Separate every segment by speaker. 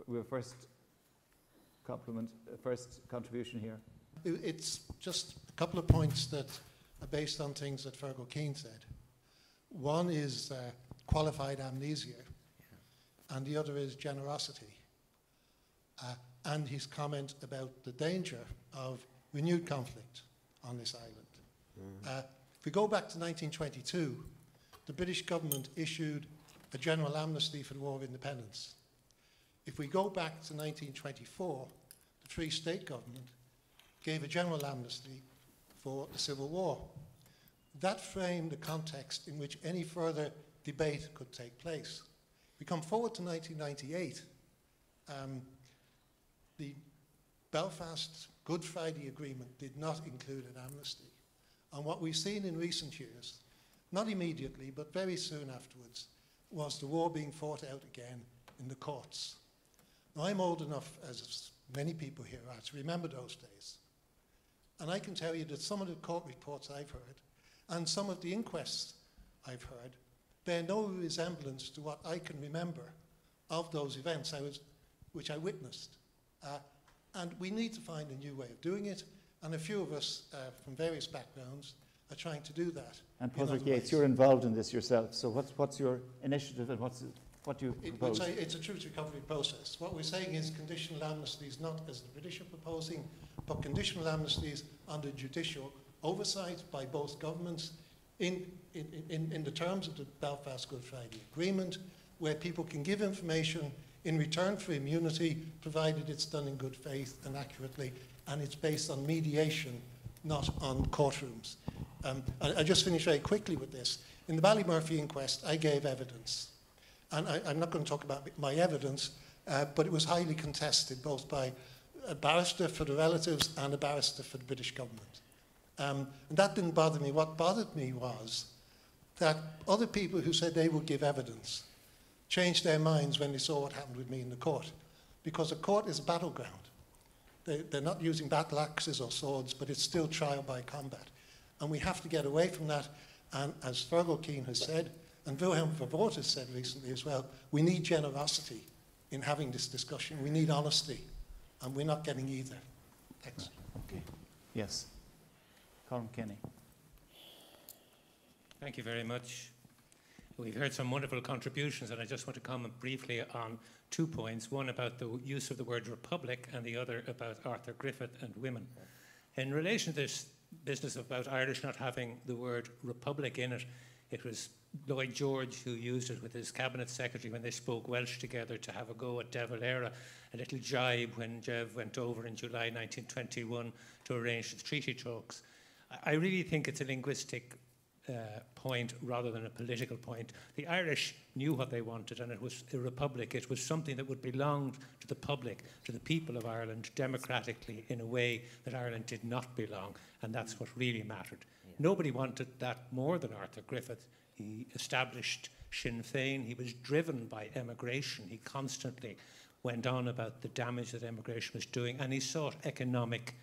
Speaker 1: we have first contribution here.
Speaker 2: It's just a couple of points that are based on things that Fergal Keane said. One is qualified amnesia, and the other is generosity. And his comment about the danger of renewed conflict on this island. If we go back to 1922, the British government issued a general amnesty for the War of Independence. If we go back to 1924, the Free State government gave a general amnesty for the Civil War. That framed the context in which any further debate could take place. We come forward to 1998. The Belfast Good Friday Agreement did not include an amnesty. And what we've seen in recent years, not immediately, but very soon afterwards, was the war being fought out again in the courts. Now, I'm old enough, as many people here are, to remember those days. And I can tell you that some of the court reports I've heard, and some of the inquests I've heard, bear no resemblance to what I can remember of those events which I witnessed. And we need to find a new way of doing it, and a few of us from various backgrounds are trying to do that.
Speaker 1: And Professor Yates, you're involved in this yourself, so what's your initiative and what do you propose?
Speaker 2: It's a truth recovery process. What we're saying is conditional amnesties, not as the British are proposing, but conditional amnesties under judicial oversight by both governments in the terms of the Belfast Good Friday Agreement, where people can give information in return for immunity, provided it's done in good faith and accurately, and it's based on mediation, not on courtrooms. I just finish very quickly with this. In the Ballymurphy inquest, I gave evidence. And I'm not going to talk about my evidence, but it was highly contested, both by a barrister for the relatives and a barrister for the British government. And that didn't bother me. What bothered me was that other people who said they would give evidence changed their minds when they saw what happened with me in the court. Because a court is a battleground. They're not using battle axes or swords, but it's still trial by combat. And we have to get away from that. And as Fergal Keane has said, and Wilhelm Vervoort has said recently as well, we need generosity in having this discussion. We need honesty. And we're not getting either. Thanks.
Speaker 1: Okay. Yes. Colin Kenny.
Speaker 3: Thank you very much. We've heard some wonderful contributions, and I just want to comment briefly on 2 points, one about the use of the word republic and the other about Arthur Griffith and women. In relation to this business about Irish not having the word republic in it, it was Lloyd George who used it with his cabinet secretary when they spoke Welsh together to have a go at De Valera, a little jibe when Jev went over in July 1921 to arrange the treaty talks. I really think it's a linguistic point rather than a political point. The Irish knew what they wanted, and it was a republic. It was something that would belong to the public, to the people of Ireland, democratically, in a way that Ireland did not belong, and that's what really mattered. Yeah. Nobody wanted that more than Arthur Griffith. He established Sinn Féin. He was driven by emigration. He constantly went on about the damage that emigration was doing, and he sought economic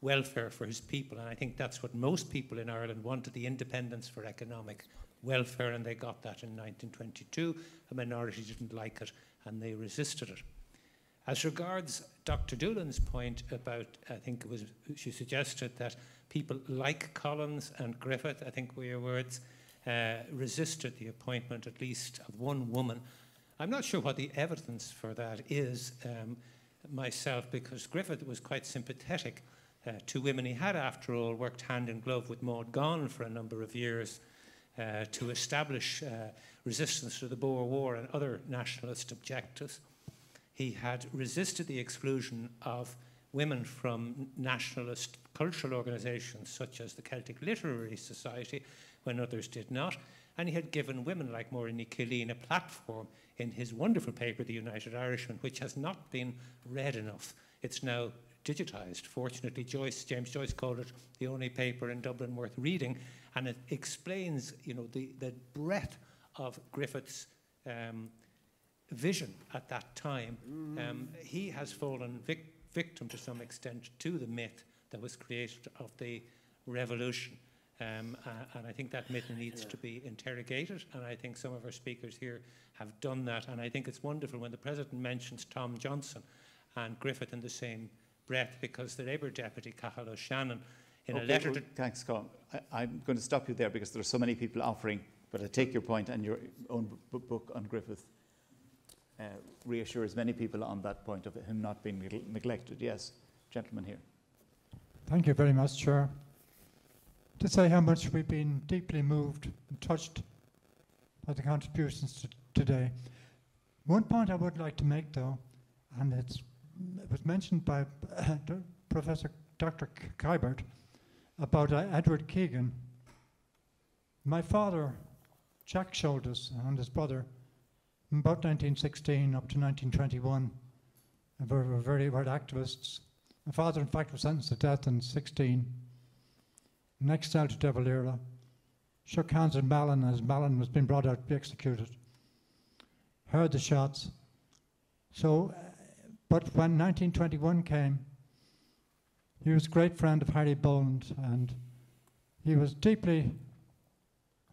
Speaker 3: welfare for his people, and I think that's what most people in Ireland wanted, the independence for economic welfare, and they got that in 1922. A minority didn't like it, and they resisted it. As regards Dr. Doolan's point about, I think it was, she suggested that people like Collins and Griffith, I think were your words, resisted the appointment, at least, of one woman. I'm not sure what the evidence for that is myself, because Griffith was quite sympathetic to women. He had, after all, worked hand in glove with Maud Gonne for a number of years to establish resistance to the Boer War and other nationalist objectives. He had resisted the exclusion of women from nationalist cultural organisations such as the Celtic Literary Society when others did not, and he had given women like Maureen Ní Chulainn a platform in his wonderful paper, The United Irishman, which has not been read enough. It's now digitised. Fortunately, James Joyce called it the only paper in Dublin worth reading, and it explains, you know, the breadth of Griffith's vision at that time. He has fallen victim to some extent to the myth that was created of the revolution. And I think that myth needs to be interrogated, and I think some of our speakers here have done that. And I think it's wonderful when the President mentions Tom Johnson and Griffith in the same breath, because the Labour deputy, Cathal O'Shannon, in a letter to...
Speaker 1: Thanks, Colin. I'm going to stop you there because there are so many people offering, but I take your point, and your own book on Griffith reassures many people on that point of him not being neglected. Yes, gentleman here.
Speaker 4: Thank you very much, Chair. To say how much we've been deeply moved and touched by the contributions today. One point I would like to make, though, and it was mentioned by Professor Dr. Kiberd about Edward Keegan. My father, Jack Shoulders, and his brother, from about 1916 up to 1921, were very activists. My father, in fact, was sentenced to death in 16. Next out to De Valera, shook hands with Mallon as Mallon was being brought out to be executed. Heard the shots. So, but when 1921 came, he was a great friend of Harry Boland, and he was deeply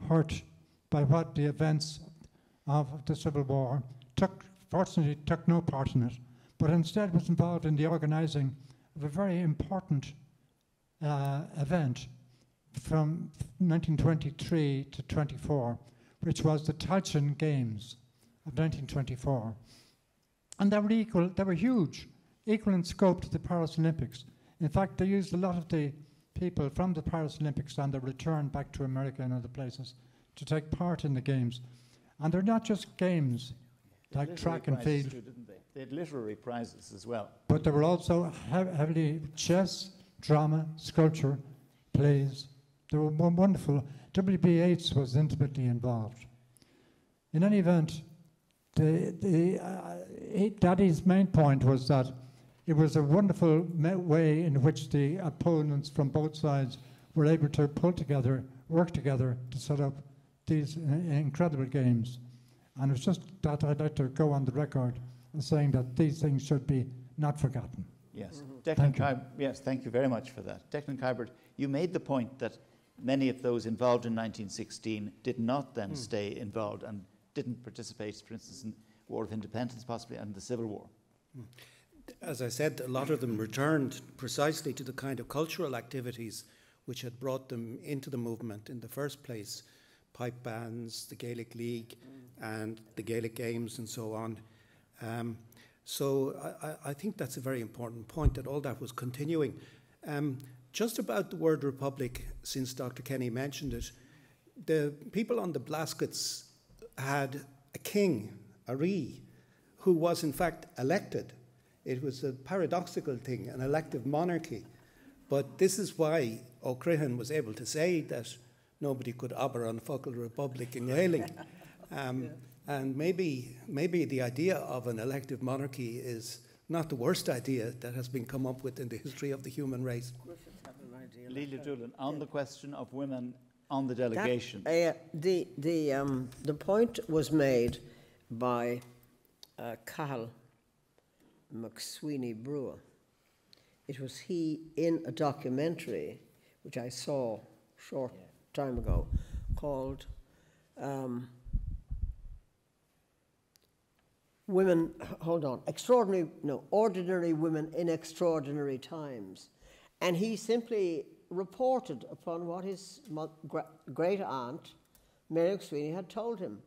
Speaker 4: hurt by what the events of the Civil War fortunately took no part in it, but instead was involved in the organising of a very important event from 1923 to 24, which was the Tailteann Games of 1924. And they were huge, equal in scope to the Paris Olympics. In fact, they used a lot of the people from the Paris Olympics on their return back to America and other places to take part in the games. And they're not just games like track and field.
Speaker 1: Too, didn't they? They had literary prizes as well.
Speaker 4: But there were also heavily chess, drama, sculpture, plays. They were wonderful. W.B. Yeats was intimately involved. In any event, Daddy's main point was that it was a wonderful way in which the opponents from both sides were able to work together to set up these incredible games. And it's just that I'd like to go on the record as saying that these things should be not forgotten.
Speaker 1: Yes. Declan Kiberd, yes, thank you very much for that. Declan Kiberd, you made the point that many of those involved in 1916 did not then stay involved and didn't participate, for instance, in the War of Independence possibly and the Civil War.
Speaker 5: As I said, a lot of them returned precisely to the kind of cultural activities which had brought them into the movement in the first place. Pipe bands, the Gaelic League, and the Gaelic Games, and so on. So I think that's a very important point, that all that was continuing. Just about the word republic, since Dr. Kenny mentioned it, the people on the Blaskets had a king, a Ree, who was in fact elected. It was a paradoxical thing, an elective monarchy. But this is why O'Crihan was able to say that nobody could aber an Focal Republic in Gaelic. And maybe the idea of an elective monarchy is not the worst idea that has been come up with in the history of the human race.
Speaker 1: Lelia Doolan, on the question of women on the delegation.
Speaker 6: The point was made by Cathal McSweeney Brewer. It was he in a documentary which I saw short time ago called Ordinary Women in Extraordinary Times. And he simply reported upon what his great aunt, Mary McSweeney, had told him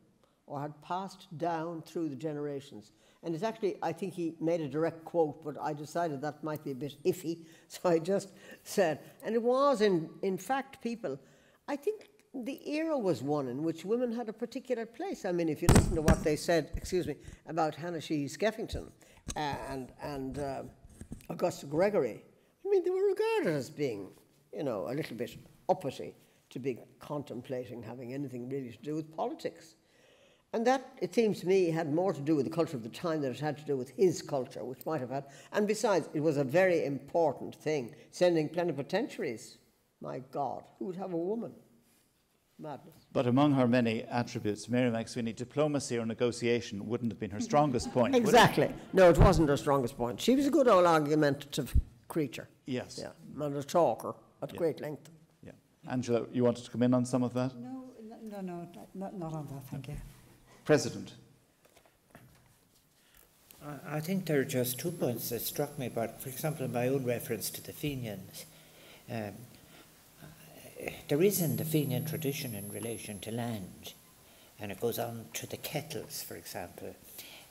Speaker 6: or had passed down through the generations. And it's actually, I think he made a direct quote, but I decided that might be a bit iffy, so I just said, and it was in fact people, I think the era was one in which women had a particular place. I mean, if you listen to what they said, about Hannah Sheehy Skeffington and Augusta Gregory, I mean, they were regarded as being, a little bit uppity to be contemplating having anything really to do with politics. And that, it seems to me, had more to do with the culture of the time than it had to do with his culture, which might have had. And besides, it was a very important thing, sending plenipotentiaries. My God, who would have a woman? Madness.
Speaker 1: But among her many attributes, Mary McSweeney, diplomacy or negotiation wouldn't have been her strongest point.
Speaker 6: Exactly. No, it wasn't her strongest point. She was a good old argumentative creature.
Speaker 1: Yes.
Speaker 6: Yeah, and a talker at great length.
Speaker 1: Yeah. Angela, you wanted to come in on some of that?
Speaker 7: No, not on that, thank you.
Speaker 1: President.
Speaker 8: I think there are just 2 points that struck me about, for example, my own reference to the Fenians. There is in the Fenian tradition in relation to land, and it goes on to the kettles, for example,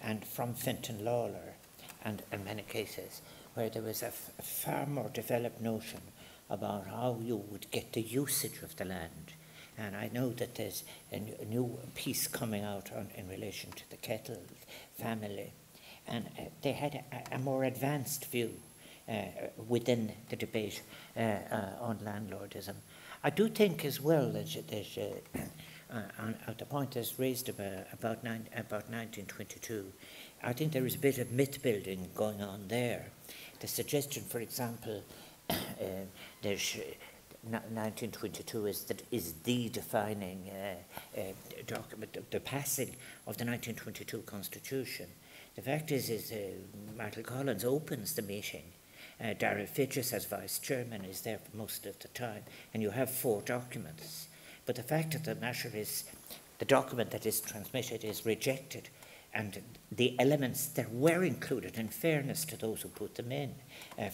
Speaker 8: and from Fintan Lawler, and in many cases, where there was a far more developed notion about how you would get the usage of the land. And I know that there's a new piece coming out in relation to the Kettle family, and they had a more advanced view within the debate on landlordism. I do think as well that the point that's raised about 1922, I think there is a bit of myth building going on there. The suggestion, for example, there's 1922 is the defining document, the passing of the 1922 Constitution. The fact is Martin Collins opens the meeting. Darrell Fidges as vice chairman is there for most of the time, and you have 4 documents. But the fact of the matter is, the document that is transmitted is rejected, and the elements that were included, in fairness to those who put them in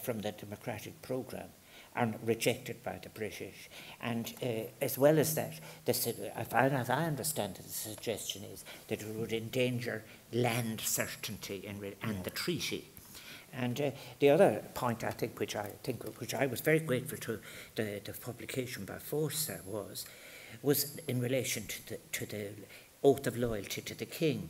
Speaker 8: from the democratic programme, are rejected by the British. And as well as that, as I understand it, the suggestion is that it would endanger land certainty and the treaty. And the other point, I think, which I was very grateful to the publication by Forster was in relation to the oath of loyalty to the King,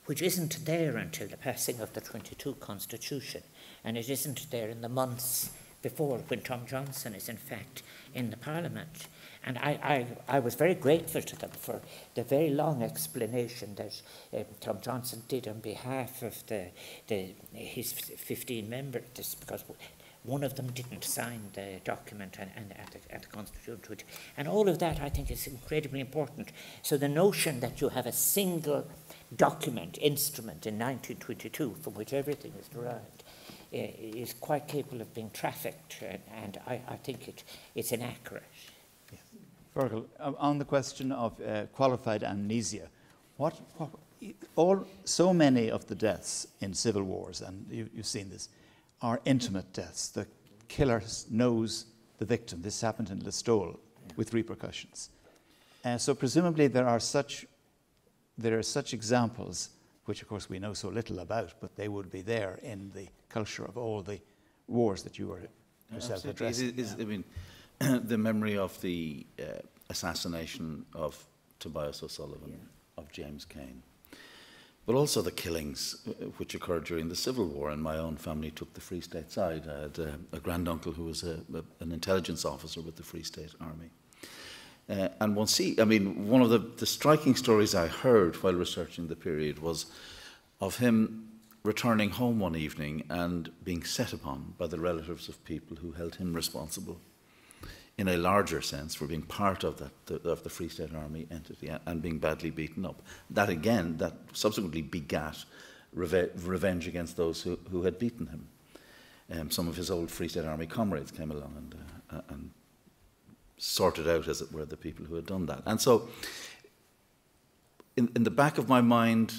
Speaker 8: which isn't there until the passing of the 22 Constitution, and it isn't there in the months before, when Tom Johnson is in fact in the Parliament. And I was very grateful to them for the very long explanation that Tom Johnson did on behalf of his 15 members, because one of them didn't sign the document at the Constitution. And all of that, I think, is incredibly important. So the notion that you have a single document, instrument in 1922 from which everything is derived is quite capable of being trafficked, and I think it's inaccurate.
Speaker 1: Fergal, on the question of qualified amnesia, so many of the deaths in civil wars, and you've seen this, are intimate deaths. The killer knows the victim. This happened in Listowel with repercussions. So presumably there are such examples, which of course we know so little about, but they would be there in the culture of all the wars that you were yourself addressing.
Speaker 9: I mean, the memory of the assassination of Tobias O'Sullivan, of James Cain, but also the killings which occurred during the Civil War, and my own family took the Free State side. I had a granduncle who was an intelligence officer with the Free State Army. And one of the striking stories I heard while researching the period was of him returning home one evening and being set upon by the relatives of people who held him responsible in a larger sense for being part of the Free State Army entity and being badly beaten up. That subsequently begat revenge against those who had beaten him. Some of his old Free State Army comrades came along and sorted out, as it were, the people who had done that. And so, in the back of my mind,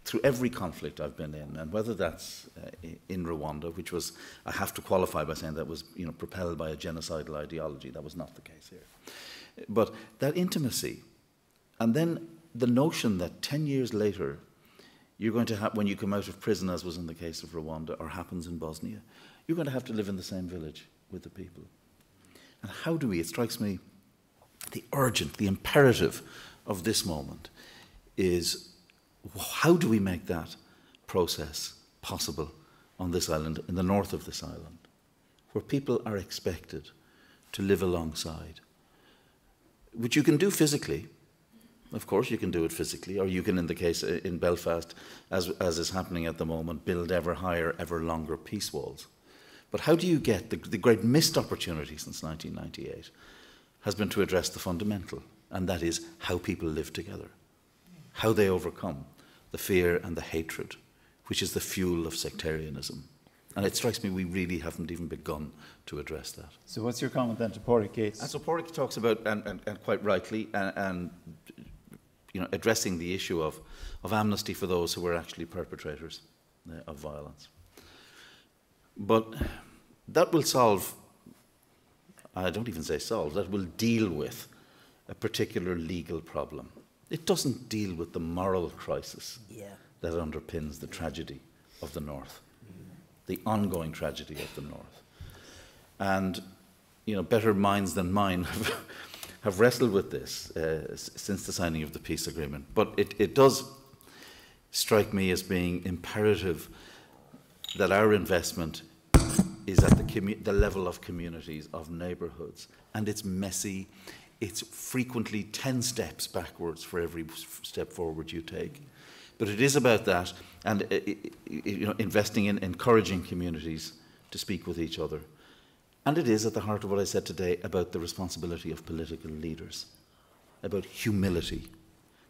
Speaker 9: through every conflict I've been in, and whether that's in Rwanda, which was, I have to qualify by saying that was propelled by a genocidal ideology. That was not the case here. But that intimacy, and then the notion that 10 years later, you're going to have, when you come out of prison, as was in the case of Rwanda, or happens in Bosnia, you're going to have to live in the same village with the people. And how do we, it strikes me, the urgent, the imperative of this moment is, how do we make that process possible on this island, in the north of this island, where people are expected to live alongside, which you can do physically. Of course you can do it physically, or you can, in the case in Belfast, as is happening at the moment, build ever higher, ever longer peace walls. But how do you get the great missed opportunity since 1998 has been to address the fundamental, and that is how people live together, how they overcome the fear and the hatred, which is the fuel of sectarianism And it strikes me we really haven't even begun to address that.
Speaker 1: So what's your comment then to Pádraig Gates?
Speaker 9: And so Pádraig talks about, and quite rightly, and you know, addressing the issue of amnesty for those who were actually perpetrators of violence. But that will solve, I don't even say solve, that will deal with a particular legal problem. It doesn't deal with the moral crisis that underpins the tragedy of the North, the ongoing tragedy of the North. And, you know, better minds than mine have wrestled with this since the signing of the peace agreement. But it does strike me as being imperative that our investment is at the level of communities, of neighbourhoods. And it's messy. It's frequently 10 steps backwards for every step forward you take. But it is about that, and you know, investing in encouraging communities to speak with each other. And it is at the heart of what I said today about the responsibility of political leaders, about humility.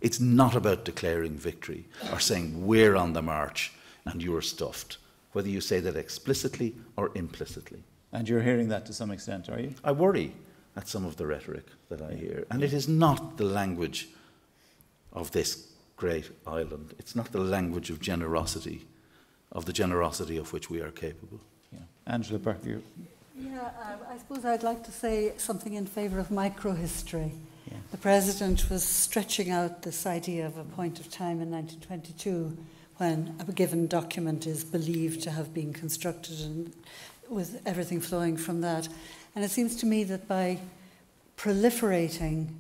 Speaker 9: It's not about declaring victory or saying we're on the march and you're stuffed, whether you say that explicitly or implicitly.
Speaker 1: And you're hearing that to some extent, are you?
Speaker 9: I worry at some of the rhetoric that I hear. And it is not the language of this great island. It's not the language of generosity, of the generosity of which we are capable.
Speaker 1: Yeah. Angela Bourke, you.
Speaker 7: Yeah, I suppose I'd like to say something in favour of microhistory.
Speaker 1: Yeah.
Speaker 7: The President was stretching out this idea of a point of time in 1922 when a given document is believed to have been constructed, and with everything flowing from that. And it seems to me that by proliferating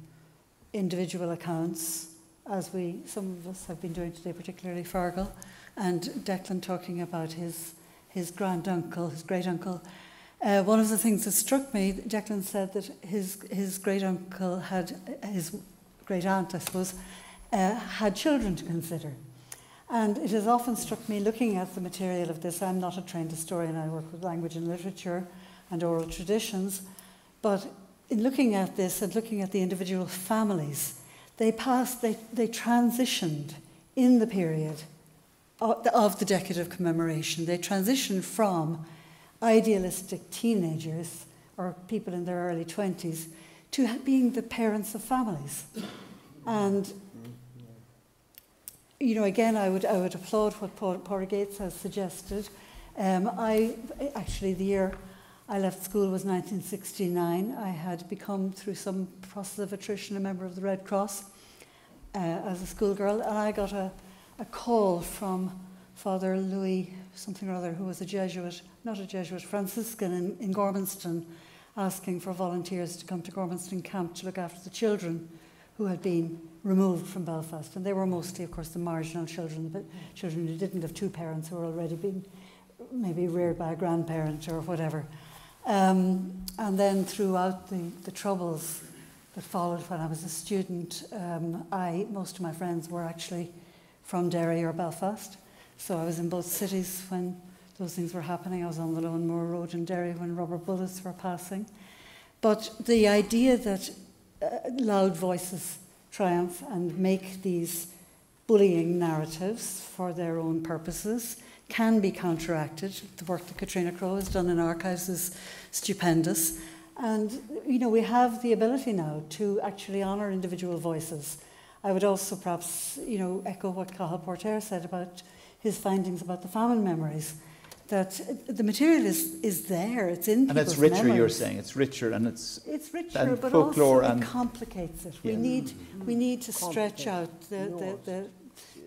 Speaker 7: individual accounts, as some of us have been doing today, particularly Fergal, and Declan talking about his granduncle, his great-uncle, one of the things that struck me, Declan said that his great-uncle had, his great-aunt, I suppose, had children to consider. And it has often struck me, looking at the material of this, I'm not a trained historian, I work with language and literature and oral traditions, but in looking at this and looking at the individual families, they transitioned in the period of the decade of commemoration. They transitioned from idealistic teenagers or people in their early 20s to being the parents of families. And you know, again, I would applaud what Pádraig Gates has suggested. Actually, the year I left school was 1969. I had become, through some process of attrition, a member of the Red Cross as a schoolgirl, and I got a call from Father Louis something or other, who was a Jesuit, not a Jesuit, Franciscan in Gormanston, asking for volunteers to come to Gormanston camp to look after the children who had been removed from Belfast. And they were mostly, of course, the marginal children, but children who didn't have two parents, who were already being maybe reared by a grandparent or whatever. And then throughout the troubles that followed when I was a student, most of my friends were actually from Derry or Belfast. So I was in both cities when those things were happening. I was on the Lone Moor Road in Derry when rubber bullets were passing. But the idea that loud voices triumph and make these bullying narratives for their own purposes can be counteracted. The work that Katrina Crowe has done in archives is stupendous. And, you know, we have the ability now to actually honour individual voices. I would also perhaps, you know, echo what Cathal Porter said about his findings about the famine memories, that the material is there, it's in people's
Speaker 1: memories. And it's richer,
Speaker 7: memories.
Speaker 1: You're saying, it's richer, and it's
Speaker 7: richer,
Speaker 1: and
Speaker 7: but
Speaker 1: folklore
Speaker 7: also
Speaker 1: and
Speaker 7: it complicates it.
Speaker 1: Yeah.
Speaker 7: We need to stretch out the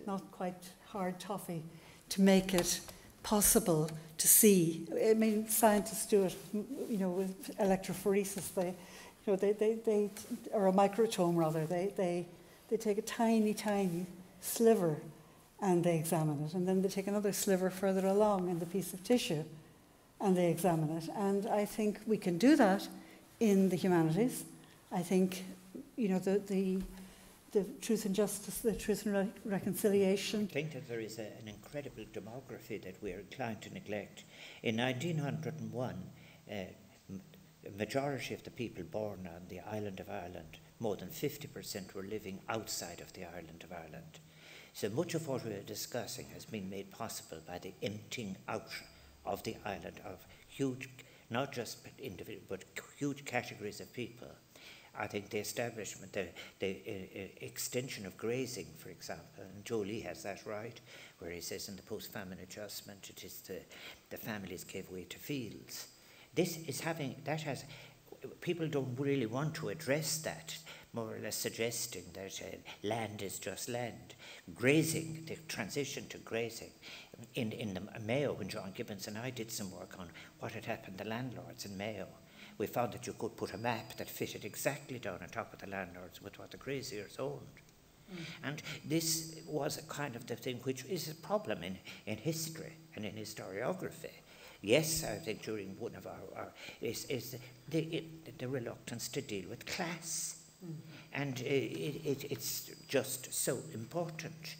Speaker 7: not quite hard toffee to make it possible to see. I mean, scientists do it, you know, with electrophoresis. They or a microtome rather. They take a tiny sliver and they examine it, and then they take another sliver further along in the piece of tissue and they examine it. And I think we can do that in the humanities. I think, you know, the truth and justice, the truth and reconciliation.
Speaker 8: I think that there is an incredible demography that we are inclined to neglect. In 1901, a majority of the people born on the island of Ireland, more than 50%, were living outside of the island of Ireland. So much of what we are discussing has been made possible by the emptying out of the island, of huge, not just individual, but huge categories of people. I think the establishment, the extension of grazing, for example, and Joe Lee has that right, where he says in the post-famine adjustment, it is the families gave way to fields. This is having, that has, people don't really want to address that, more or less suggesting that land is just land. Grazing, the transition to grazing, in the Mayo, when John Gibbons and I did some work on what had happened to landlords in Mayo, we found that you could put a map that fitted exactly down on top of the landlords with what the graziers owned. And this was a kind of the thing which is a problem in history and in historiography. Yes, I think during one of our is the reluctance to deal with class. And it's just so important.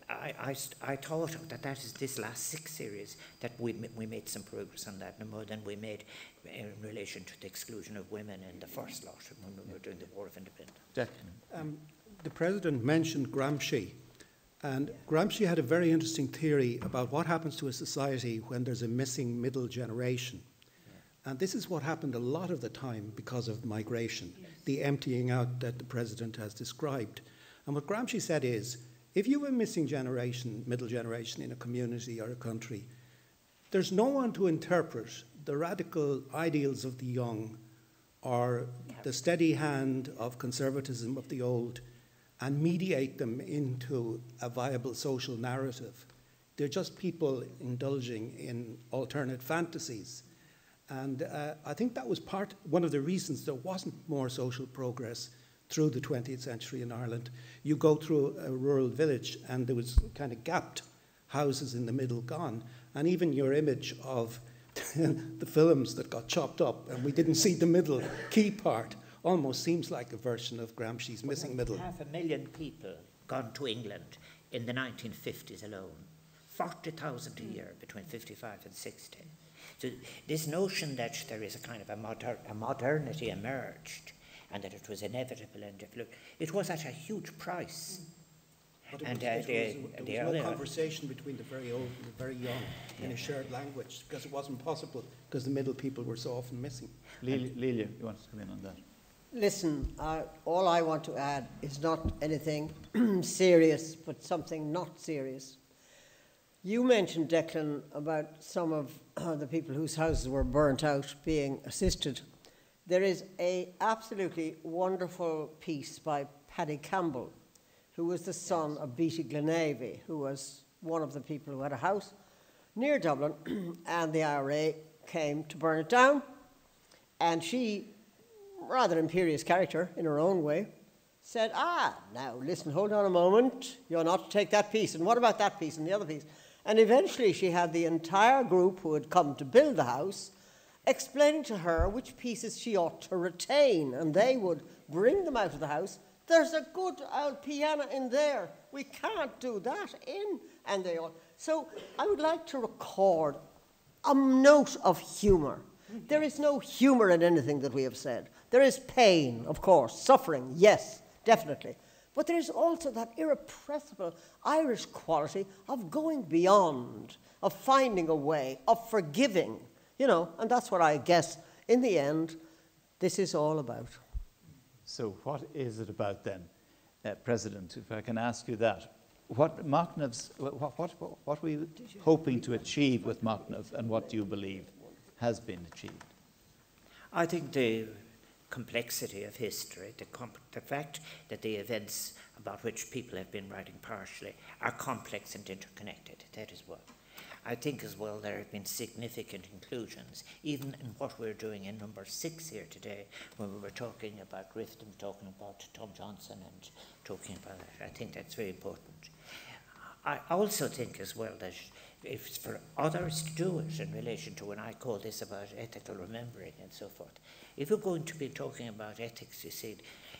Speaker 8: I thought that is this last 6 series that we made some progress on that, no more than we made in relation to the exclusion of women in the first lot when we were doing the War of Independence.
Speaker 5: The President mentioned Gramsci, and Gramsci had a very interesting theory about what happens to a society when there's a missing middle generation. And this is what happened a lot of the time because of migration, the emptying out that the President has described. And what Gramsci said is, if you have a missing generation, middle generation in a community or a country, there's no one to interpret the radical ideals of the young or the steady hand of conservatism of the old and mediate them into a viable social narrative. They're just people indulging in alternate fantasies. And I think that was one of the reasons there wasn't more social progress through the 20th century in Ireland. You go through a rural village and there was kind of gapped houses in the middle gone. And even your image of the films that got chopped up and we didn't see the middle key part almost seems like a version of Gramsci's missing middle.
Speaker 8: 500,000 people gone to England in the 1950s alone. 40,000 a year between 55 and 60. So this notion that there is a kind of a modernity emerged and that it was inevitable and it was at a huge price.
Speaker 5: But there was no conversation between the very old and the very young in a shared language because it wasn't possible because the middle people were so often missing.
Speaker 1: Lelia, you want to come in on that?
Speaker 6: Listen, all I want to add is not anything serious, but something not serious. You mentioned, Declan, about some of the people whose houses were burnt out being assisted. There is an absolutely wonderful piece by Paddy Campbell, who was the son of Beatty Glenavy, who was one of the people who had a house near Dublin, and the IRA came to burn it down. And she, rather imperious character in her own way, said, now listen, hold on a moment, you're not to take that piece, and what about that piece and the other piece? And eventually she had the entire group who had come to build the house explaining to her which pieces she ought to retain, and they would bring them out of the house. There's a good old piano in there. We can't do that in. And they all. So I would like to record a note of humour. There is no humour in anything that we have said. There is pain, of course, suffering, yes, definitely. But there is also that irrepressible Irish quality of going beyond, of finding a way, of forgiving, and that's what I guess, in the end, this is all about.
Speaker 1: So what is it about then, President, if I can ask you that? What Machnamh's, what are we hoping to achieve with Machnamh, and what do you believe has been achieved?
Speaker 8: I think the complexity of history, the fact that the events about which people have been writing partially are complex and interconnected, that is what. I think as well there have been significant inclusions, even in what we're doing in number 6 here today, when we were talking about Griffith and talking about Tom Johnson and talking about that. I think that's very important. I also think as well that if it's for others to do it in relation to when I call this about ethical remembering and so forth, if we're going to be talking about ethics, you see,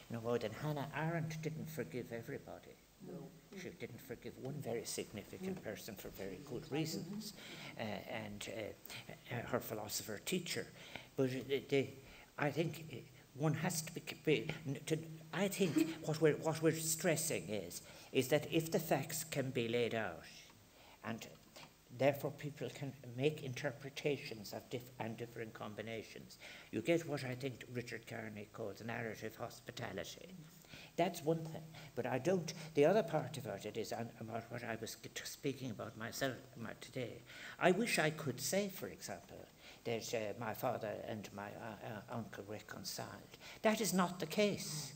Speaker 8: no more than Hannah Arendt didn't forgive everybody. No. She didn't forgive one very significant person for very good reasons, and her philosopher teacher. But I think one has to be. I think what we're stressing is that if the facts can be laid out, and Therefore, people can make interpretations of different combinations. You get what I think Richard Carney calls narrative hospitality. That's one thing, but I don't. The other part about it is about what I was speaking about myself today. I wish I could say, for example, that my father and my uncle reconciled. That is not the case.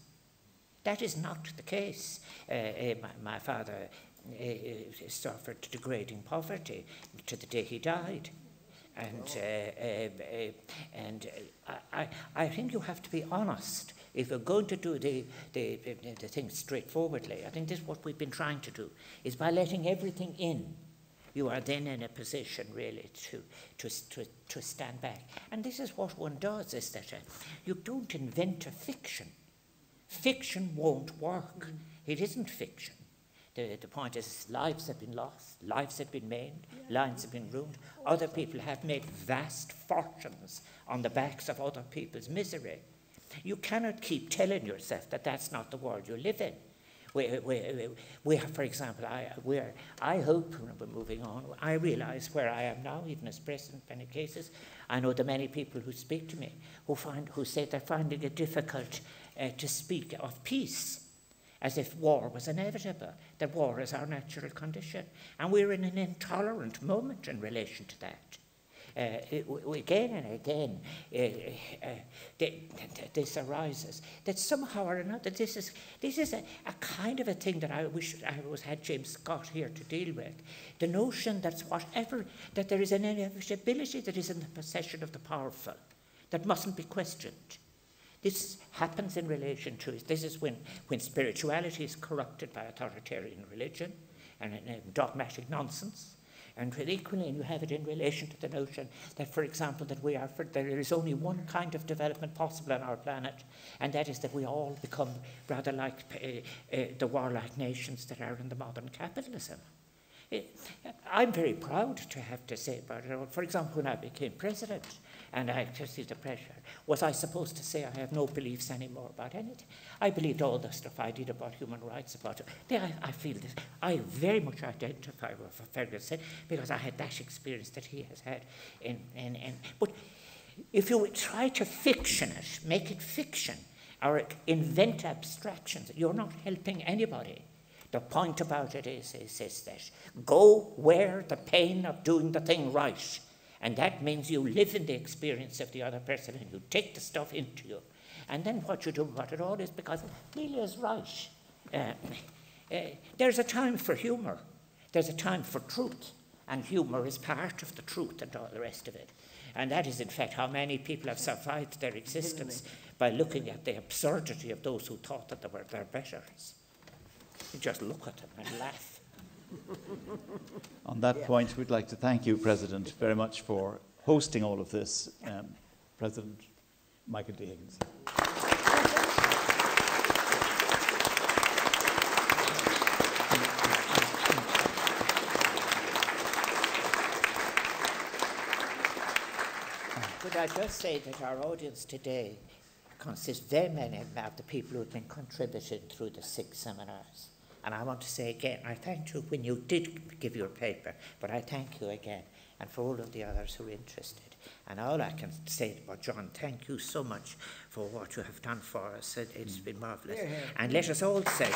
Speaker 8: That is not the case. My father suffered degrading poverty to the day he died. And I think you have to be honest. If you're going to do the thing straightforwardly, I think this is what we've been trying to do, is by letting everything in, you are then in a position really to stand back. And this is what one does, is that you don't invent a fiction. Fiction won't work. It isn't fiction. The point is, lives have been lost, lives have been maimed, lives have been ruined. Other people have made vast fortunes on the backs of other people's misery. You cannot keep telling yourself that that's not the world you live in. We have, for example, I hope, when we're moving on, I realise where I am now, even as president in many cases. I know the many people who speak to me who say they're finding it difficult to speak of peace, as if war was inevitable, that war is our natural condition. And we're in an intolerant moment in relation to that. Again and again, this arises, that somehow or another, this is a kind of a thing that I wish I had James Scott here to deal with. The notion that that there is an inevitability that is in the possession of the powerful, that mustn't be questioned. This happens in relation to, this is when spirituality is corrupted by authoritarian religion and dogmatic nonsense. And equally, you have it in relation to the notion that, for example, that there is only one kind of development possible on our planet, and that is that we all become rather like the warlike nations that are in the modern capitalism. I'm very proud to have to say about it. For example, when I became president and I received the pressure, was I supposed to say I have no beliefs anymore about anything? I believed all the stuff I did about human rights, I feel this. I very much identify with what Fergal said, because I had that experience that he has had. But if you try to fiction it, make it fiction, or invent abstractions, you're not helping anybody. The point about it is that go where the pain of doing the thing right. And that means you live in the experience of the other person and you take the stuff into you. And then what you do about it all is, because Lelia is right. There's a time for humour. There's a time for truth. And humour is part of the truth and all the rest of it. And that is, in fact, how many people have survived their existence, by looking at the absurdity of those who thought that they were their betters. You just look at them and laugh.
Speaker 1: On that point, we'd like to thank you, President, very much for hosting all of this. President Michael D. Higgins.
Speaker 8: Could I just say that our audience today consists very many of the people who have been contributing through the 6 seminars. And I want to say again, I thanked you when you did give your paper, but I thank you again, and for all of the others who are interested. And all I can say about John, thank you so much for what you have done for us. It's been marvellous. Yeah. And let us all say...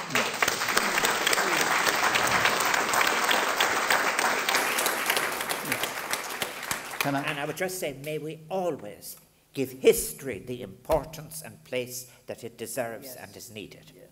Speaker 8: And I would just say, may we always give history the importance and place that it deserves and is needed.
Speaker 6: Yes.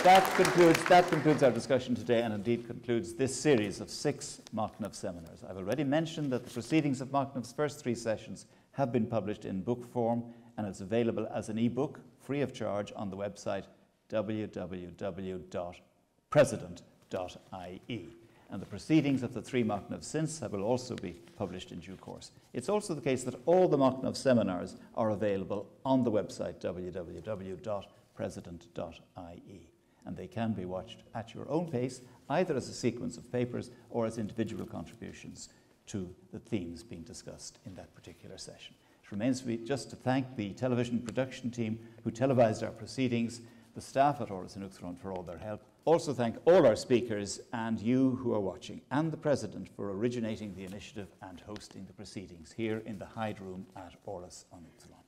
Speaker 1: That concludes our discussion today, and indeed concludes this series of 6 Machnamh seminars. I've already mentioned that the proceedings of Machnamh's first 3 sessions have been published in book form, and it's available as an e-book, free of charge, on the website www.president.ie. And the proceedings of the 3 Machnamh since will also be published in due course. It's also the case that all the Machnamh seminars are available on the website www.president.ie. And they can be watched at your own pace, either as a sequence of papers or as individual contributions to the themes being discussed in that particular session. It remains for me just to thank the television production team who televised our proceedings, the staff at Orlas and Uachtaráin for all their help. Also thank all our speakers and you who are watching, and the President for originating the initiative and hosting the proceedings here in the Hyde Room at Orlas and Uachtaráin.